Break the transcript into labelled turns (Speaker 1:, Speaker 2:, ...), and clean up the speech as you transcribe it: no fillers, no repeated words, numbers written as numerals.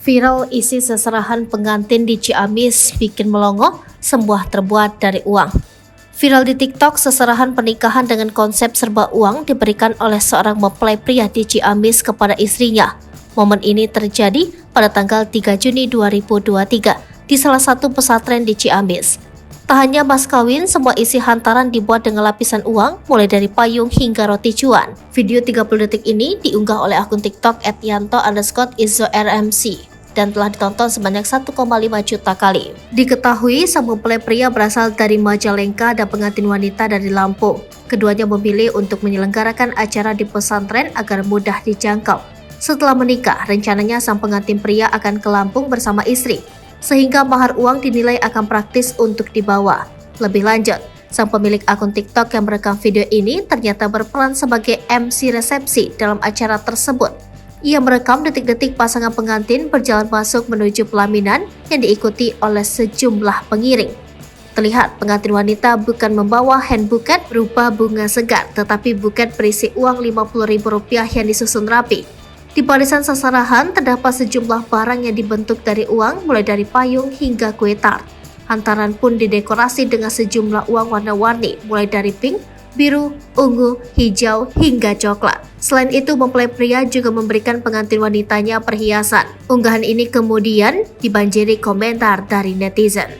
Speaker 1: Viral isi seserahan pengantin di Ciamis bikin melongo, semua terbuat dari uang. Viral di TikTok, seserahan pernikahan dengan konsep serba uang diberikan oleh seorang mempelai pria di Ciamis kepada istrinya. Momen ini terjadi pada tanggal 3 Juni 2023 di salah satu pesantren di Ciamis. Tak hanya mas kawin, semua isi hantaran dibuat dengan lapisan uang, mulai dari payung hingga roti cuan. Video 30 detik ini diunggah oleh akun TikTok @yanto_izzo_rmc dan telah ditonton sebanyak 1,5 juta kali. Diketahui sang mempelai pria berasal dari Majalengka dan pengantin wanita dari Lampung. Keduanya memilih untuk menyelenggarakan acara di pesantren agar mudah dijangkau. Setelah menikah, rencananya sang pengantin pria akan ke Lampung bersama istri, sehingga mahar uang dinilai akan praktis untuk dibawa. Lebih lanjut, sang pemilik akun TikTok yang merekam video ini ternyata berperan sebagai MC resepsi dalam acara tersebut. Ia merekam detik-detik pasangan pengantin berjalan masuk menuju pelaminan yang diikuti oleh sejumlah pengiring. Terlihat pengantin wanita bukan membawa hand bouquet berupa bunga segar, tetapi bouquet berisi uang Rp50.000 yang disusun rapi. Di barisan seserahan terdapat sejumlah barang yang dibentuk dari uang, mulai dari payung hingga kue tart. Hantaran pun didekorasi dengan sejumlah uang warna-warni, mulai dari pink, biru, ungu, hijau, hingga coklat. Selain itu, mempelai pria juga memberikan pengantin wanitanya perhiasan. Unggahan ini kemudian dibanjiri komentar dari netizen.